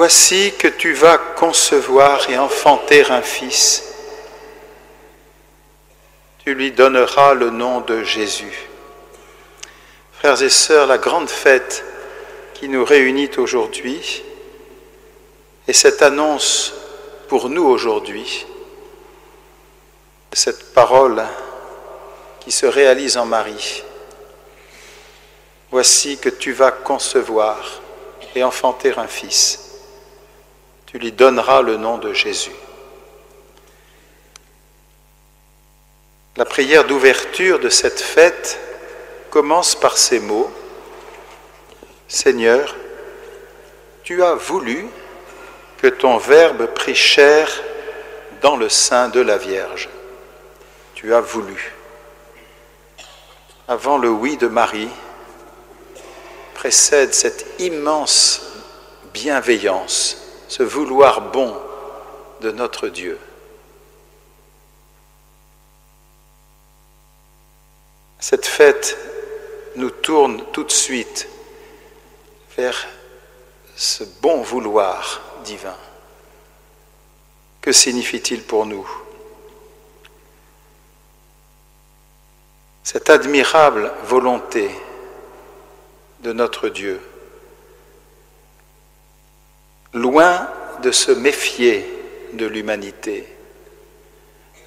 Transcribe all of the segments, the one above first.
Voici que tu vas concevoir et enfanter un fils. Tu lui donneras le nom de Jésus. Frères et sœurs, la grande fête qui nous réunit aujourd'hui et cette annonce pour nous aujourd'hui, cette parole qui se réalise en Marie. Voici que tu vas concevoir et enfanter un fils. Tu lui donneras le nom de Jésus. La prière d'ouverture de cette fête commence par ces mots. Seigneur, tu as voulu que ton Verbe prit chair dans le sein de la Vierge. Tu as voulu. Avant le oui de Marie, précède cette immense bienveillance, ce vouloir bon de notre Dieu. Cette fête nous tourne tout de suite vers ce bon vouloir divin. Que signifie-t-il pour nous? Cette admirable volonté de notre Dieu, loin de se méfier de l'humanité,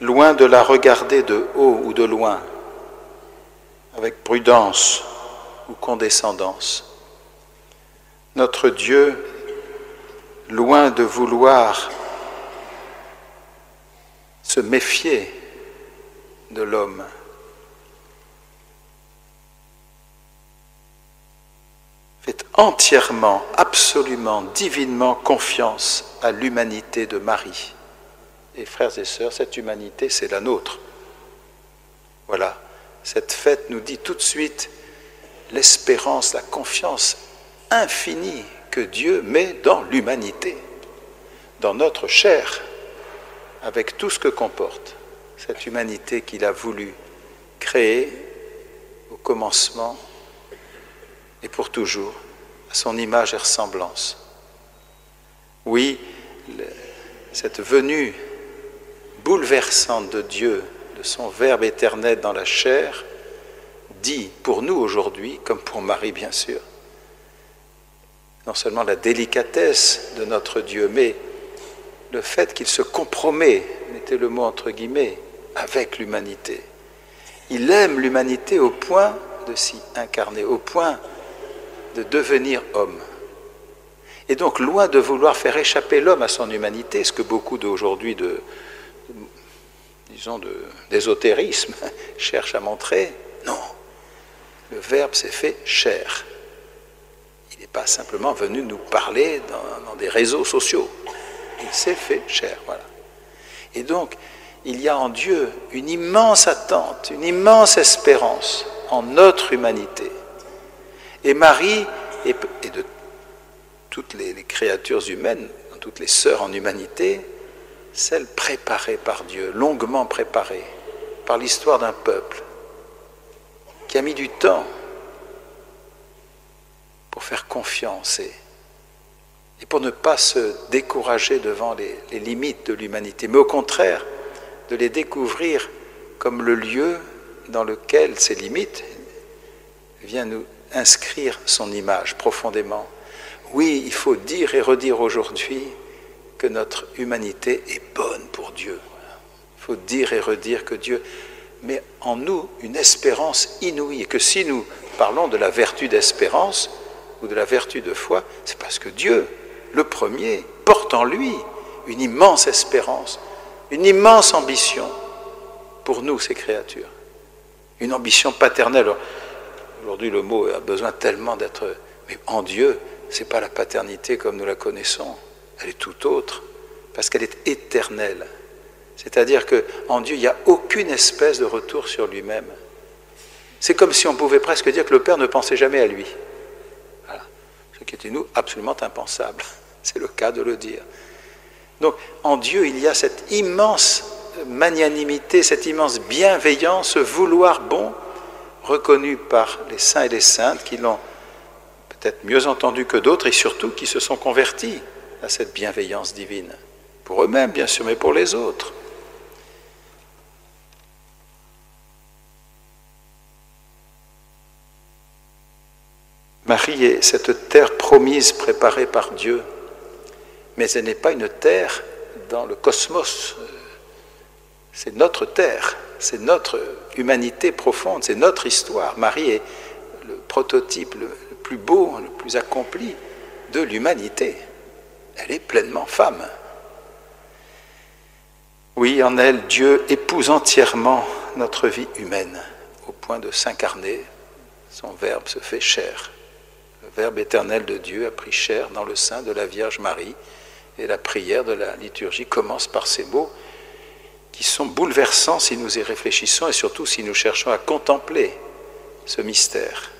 loin de la regarder de haut ou de loin, avec prudence ou condescendance. Notre Dieu, loin de vouloir se méfier de l'homme, fait entièrement, absolument, divinement confiance à l'humanité de Marie. Et frères et sœurs, cette humanité, c'est la nôtre. Voilà, cette fête nous dit tout de suite l'espérance, la confiance infinie que Dieu met dans l'humanité, dans notre chair, avec tout ce que comporte cette humanité qu'il a voulu créer au commencement et pour toujours, à son image et ressemblance. Oui, cette venue bouleversante de Dieu, de son Verbe éternel dans la chair, dit pour nous aujourd'hui, comme pour Marie bien sûr, non seulement la délicatesse de notre Dieu, mais le fait qu'il se compromet, mettez le mot entre guillemets, avec l'humanité. Il aime l'humanité au point de s'y incarner, au point de devenir homme. Et donc, loin de vouloir faire échapper l'homme à son humanité, ce que beaucoup d'aujourd'hui d'ésotérisme cherchent à montrer, non. Le Verbe s'est fait chair. Il n'est pas simplement venu nous parler dans des réseaux sociaux. Il s'est fait chair, voilà. Et donc, il y a en Dieu une immense attente, une immense espérance en notre humanité. Et Marie, et de toutes les créatures humaines, toutes les sœurs en humanité, celles préparées par Dieu, longuement préparées par l'histoire d'un peuple qui a mis du temps pour faire confiance et pour ne pas se décourager devant les limites de l'humanité, mais au contraire, de les découvrir comme le lieu dans lequel ces limites viennent nous inscrire son image profondément. Oui, il faut dire et redire aujourd'hui que notre humanité est bonne pour Dieu. Il faut dire et redire que Dieu met en nous une espérance inouïe et que si nous parlons de la vertu d'espérance ou de la vertu de foi, c'est parce que Dieu, le premier, porte en lui une immense espérance, une immense ambition pour nous, ces créatures. Une ambition paternelle. Aujourd'hui, le mot a besoin tellement d'être... Mais en Dieu, ce n'est pas la paternité comme nous la connaissons. Elle est tout autre, parce qu'elle est éternelle. C'est-à-dire qu'en Dieu, il n'y a aucune espèce de retour sur lui-même. C'est comme si on pouvait presque dire que le Père ne pensait jamais à lui. Voilà. Ce qui était, nous, absolument impensable. C'est le cas de le dire. Donc, en Dieu, il y a cette immense magnanimité, cette immense bienveillance, ce vouloir bon, reconnu par les saints et les saintes qui l'ont peut-être mieux entendu que d'autres et surtout qui se sont convertis à cette bienveillance divine. Pour eux-mêmes, bien sûr, mais pour les autres. Marie est cette terre promise, préparée par Dieu, mais elle n'est pas une terre dans le cosmos. C'est notre terre, c'est notre humanité profonde, c'est notre histoire. Marie est le prototype le plus beau, le plus accompli de l'humanité. Elle est pleinement femme. Oui, en elle, Dieu épouse entièrement notre vie humaine, au point de s'incarner. Son Verbe se fait chair. Le Verbe éternel de Dieu a pris chair dans le sein de la Vierge Marie, et la prière de la liturgie commence par ces mots qui sont bouleversants si nous y réfléchissons et surtout si nous cherchons à contempler ce mystère.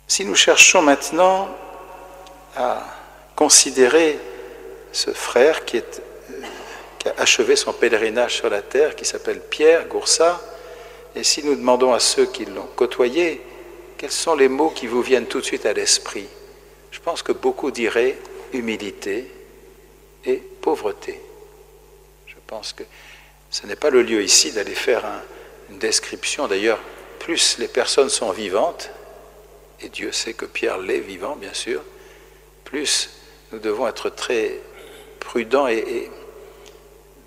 Si nous cherchons maintenant à considérer ce frère qui a achevé son pèlerinage sur la terre, qui s'appelle Pierre Goursat, et si nous demandons à ceux qui l'ont côtoyé, quels sont les mots qui vous viennent tout de suite à l'esprit? Je pense que beaucoup diraient humilité et pauvreté. Je pense que ce n'est pas le lieu ici d'aller faire une description. D'ailleurs, plus les personnes sont vivantes, et Dieu sait que Pierre l'est vivant, bien sûr, plus nous devons être très prudents et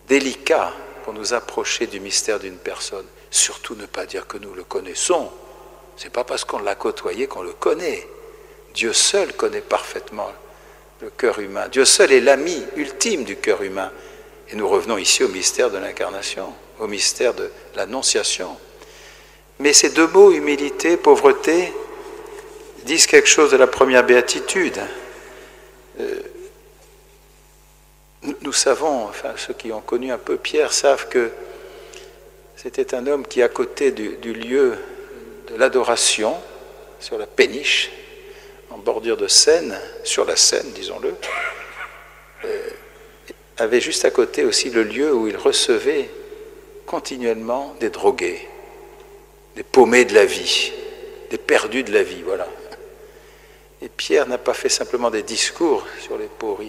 délicats pour nous approcher du mystère d'une personne. Surtout ne pas dire que nous le connaissons. Ce n'est pas parce qu'on l'a côtoyé qu'on le connaît. Dieu seul connaît parfaitement le cœur humain. Dieu seul est l'ami ultime du cœur humain. Et nous revenons ici au mystère de l'incarnation, au mystère de l'annonciation. Mais ces deux mots, humilité, pauvreté, disent quelque chose de la première béatitude. Nous savons, enfin ceux qui ont connu un peu Pierre savent que c'était un homme qui, à côté du lieu de l'adoration, sur la péniche, en bordure de Seine, sur la Seine, disons-le, avait juste à côté aussi le lieu où il recevait continuellement des drogués, des paumés de la vie, des perdus de la vie, voilà. Et Pierre n'a pas fait simplement des discours sur les pauvres,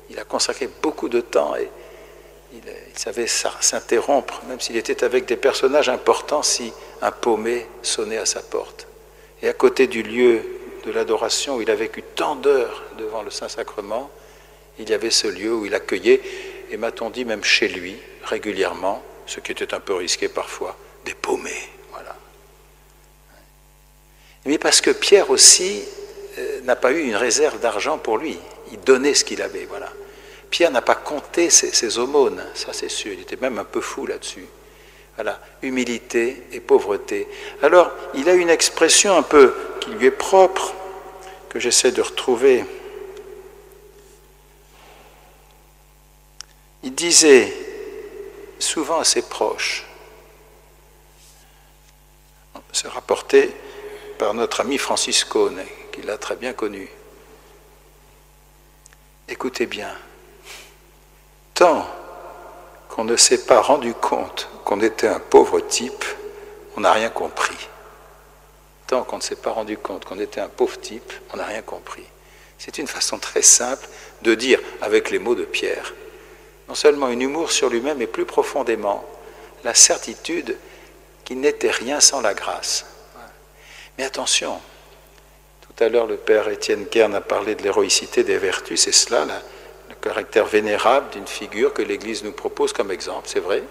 il a consacré beaucoup de temps et il savait s'interrompre, même s'il était avec des personnages importants, si un paumé sonnait à sa porte. Et à côté du lieu de l'adoration où il a vécu tant d'heures devant le Saint-Sacrement, il y avait ce lieu où il accueillait, et m'a-t-on dit même chez lui, régulièrement, ce qui était un peu risqué parfois, des paumés. Voilà. Mais parce que Pierre aussi n'a pas eu une réserve d'argent pour lui, il donnait ce qu'il avait, voilà. Pierre n'a pas compté ses aumônes, ça c'est sûr, il était même un peu fou là-dessus. Voilà, humilité et pauvreté. Alors, il a une expression un peu qui lui est propre, que j'essaie de retrouver. Il disait souvent à ses proches, c'est rapporté par notre ami Franciscone, qui l'a très bien connu. Écoutez bien, tant qu'on ne s'est pas rendu compte qu'on était un pauvre type, on n'a rien compris. Tant qu'on ne s'est pas rendu compte qu'on était un pauvre type, on n'a rien compris. C'est une façon très simple de dire, avec les mots de Pierre, non seulement un humour sur lui-même, mais plus profondément, la certitude qu'il n'était rien sans la grâce. Mais attention, tout à l'heure le père Étienne Kern a parlé de l'héroïcité des vertus, c'est cela, le caractère vénérable d'une figure que l'Église nous propose comme exemple, c'est vrai.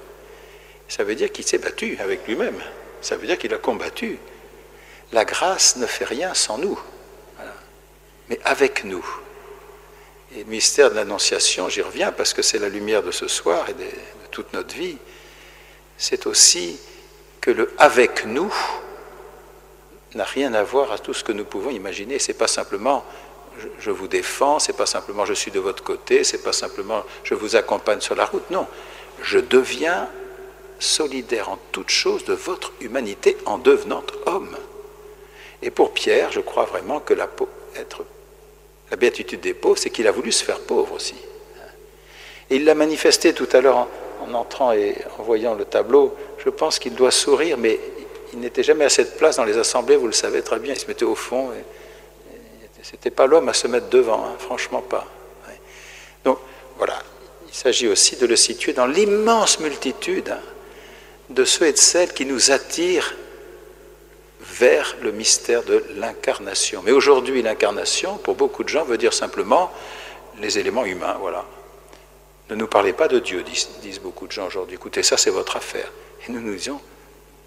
Ça veut dire qu'il s'est battu avec lui-même, ça veut dire qu'il a combattu. La grâce ne fait rien sans nous, voilà. Mais avec nous. Et le mystère de l'Annonciation, j'y reviens parce que c'est la lumière de ce soir et de toute notre vie, c'est aussi que le « avec nous » n'a rien à voir à tout ce que nous pouvons imaginer. C'est pas simplement je vous défends, c'est pas simplement je suis de votre côté, c'est pas simplement je vous accompagne sur la route. Non, je deviens solidaire en toute chose de votre humanité en devenant homme. Et pour Pierre, je crois vraiment que la béatitude des pauvres, c'est qu'il a voulu se faire pauvre aussi. Et il l'a manifesté tout à l'heure en entrant et en voyant le tableau. Je pense qu'il doit sourire, mais il n'était jamais à cette place dans les assemblées, vous le savez très bien, il se mettait au fond, et C'était pas l'homme à se mettre devant, hein, franchement pas. Ouais. Donc voilà, il s'agit aussi de le situer dans l'immense multitude de ceux et de celles qui nous attirent vers le mystère de l'incarnation. Mais aujourd'hui, l'incarnation, pour beaucoup de gens, veut dire simplement les éléments humains, voilà. Ne nous parlez pas de Dieu, disent beaucoup de gens aujourd'hui. Écoutez, ça c'est votre affaire. Et nous disons,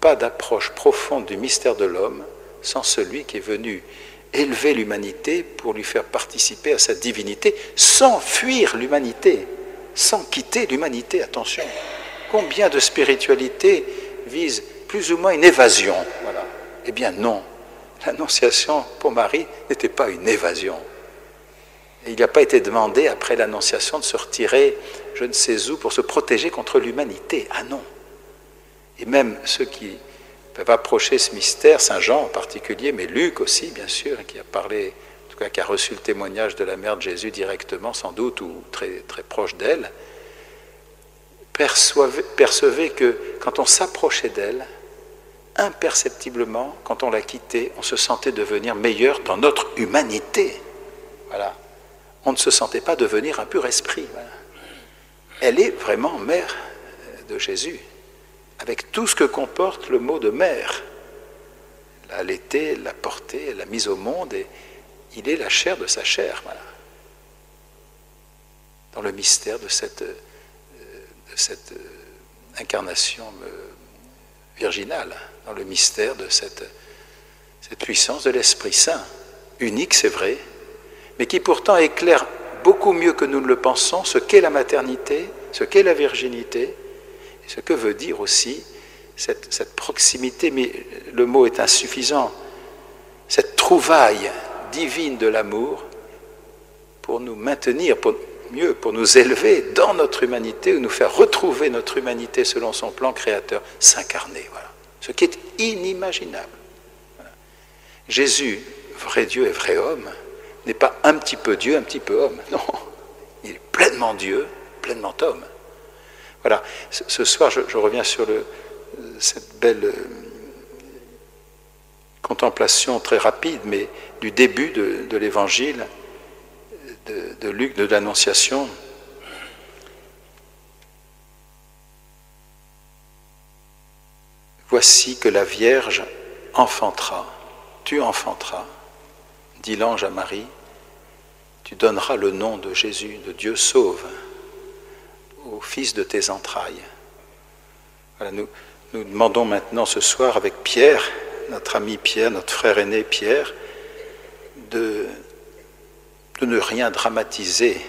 pas d'approche profonde du mystère de l'homme sans celui qui est venu élever l'humanité pour lui faire participer à sa divinité, sans fuir l'humanité, sans quitter l'humanité, attention. Combien de spiritualité vise plus ou moins une évasion, voilà. Eh bien non, l'annonciation pour Marie n'était pas une évasion. Et il n'a pas été demandé après l'annonciation de se retirer je ne sais où pour se protéger contre l'humanité. Ah non. Et même ceux qui peuvent approcher ce mystère, Saint Jean en particulier, mais Luc aussi bien sûr, qui a parlé, en tout cas qui a reçu le témoignage de la mère de Jésus directement sans doute, ou très, très proche d'elle, percevez que quand on s'approchait d'elle, imperceptiblement, quand on l'a quittée, on se sentait devenir meilleur dans notre humanité. Voilà. On ne se sentait pas devenir un pur esprit. Voilà. Elle est vraiment mère de Jésus, avec tout ce que comporte le mot de mère. Elle l'a allaitée, elle l'a portée, elle l'a mise au monde, et il est la chair de sa chair. Voilà. Dans le mystère de cette incarnation virginale, dans le mystère de cette puissance de l'Esprit Saint, unique c'est vrai, mais qui pourtant éclaire beaucoup mieux que nous ne le pensons ce qu'est la maternité, ce qu'est la virginité, et ce que veut dire aussi cette proximité, mais le mot est insuffisant, cette trouvaille divine de l'amour pour nous maintenir, pour nous élever dans notre humanité, ou nous faire retrouver notre humanité selon son plan créateur, s'incarner, voilà. Ce qui est inimaginable. Voilà. Jésus, vrai Dieu et vrai homme, n'est pas un petit peu Dieu, un petit peu homme. Non, il est pleinement Dieu, pleinement homme. Voilà, ce soir, je reviens sur cette belle contemplation très rapide, mais du début de l'évangile de Luc, de l'Annonciation. Voici que la Vierge enfantera, tu enfanteras, dit l'ange à Marie, tu donneras le nom de Jésus, de Dieu sauve, au fils de tes entrailles. Voilà, nous demandons maintenant ce soir avec Pierre, notre ami Pierre, notre frère aîné Pierre, de ne rien dramatiser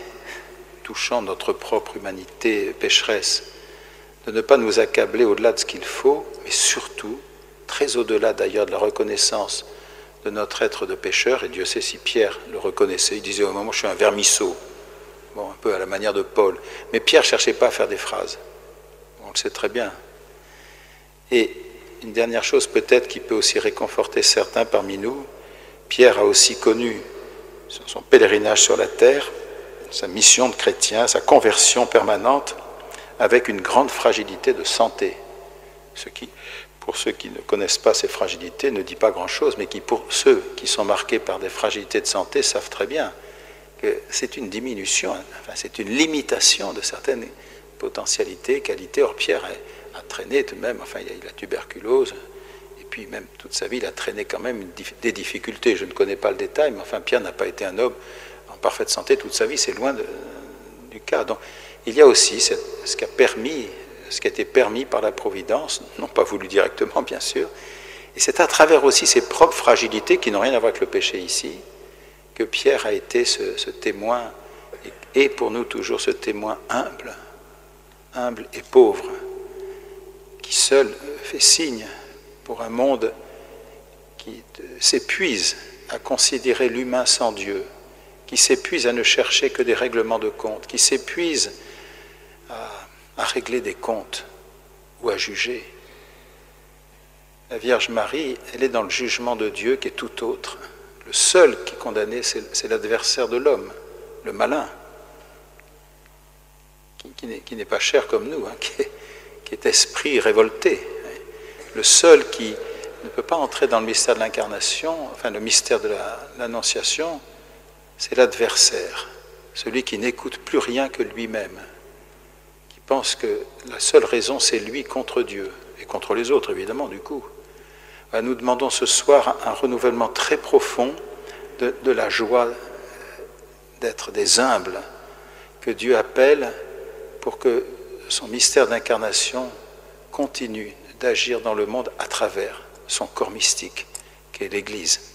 touchant notre propre humanité pécheresse, de ne pas nous accabler au-delà de ce qu'il faut, mais surtout, très au-delà d'ailleurs de la reconnaissance de notre être de pécheur, et Dieu sait si Pierre le reconnaissait, il disait au moment je suis un vermisseau, bon, un peu à la manière de Paul, mais Pierre ne cherchait pas à faire des phrases, on le sait très bien. Et une dernière chose peut-être qui peut aussi réconforter certains parmi nous, Pierre a aussi connu son pèlerinage sur la terre, sa mission de chrétien, sa conversion permanente, avec une grande fragilité de santé. Ce qui, pour ceux qui ne connaissent pas ces fragilités, ne dit pas grand-chose, mais qui, pour ceux qui sont marqués par des fragilités de santé, savent très bien que c'est une diminution, enfin, c'est une limitation de certaines potentialités, qualités. Or, Pierre a traîné tout de même, enfin, il a eu la tuberculose, et puis même toute sa vie, il a traîné quand même des difficultés. Je ne connais pas le détail, mais enfin, Pierre n'a pas été un homme en parfaite santé toute sa vie, c'est loin du cas. Donc, il y a aussi ce qui a été permis par la Providence, non pas voulu directement, bien sûr, et c'est à travers aussi ses propres fragilités, qui n'ont rien à voir avec le péché ici, que Pierre a été ce témoin, et pour nous toujours ce témoin humble et pauvre, qui seul fait signe pour un monde qui s'épuise à considérer l'humain sans Dieu, qui s'épuise à ne chercher que des règlements de compte, qui s'épuise à régler des comptes ou à juger. La Vierge Marie, elle est dans le jugement de Dieu qui est tout autre. Le seul qui est condamné, c'est l'adversaire de l'homme, le malin, qui n'est pas cher comme nous, hein, qui est esprit révolté. Le seul qui ne peut pas entrer dans le mystère de l'incarnation, enfin le mystère de l'Annonciation, c'est l'adversaire, celui qui n'écoute plus rien que lui-même, qui pense que la seule raison c'est lui contre Dieu, et contre les autres évidemment du coup. Nous demandons ce soir un renouvellement très profond de la joie d'être des humbles, que Dieu appelle pour que son mystère d'incarnation continue d'agir dans le monde à travers son corps mystique, qu'est l'Église.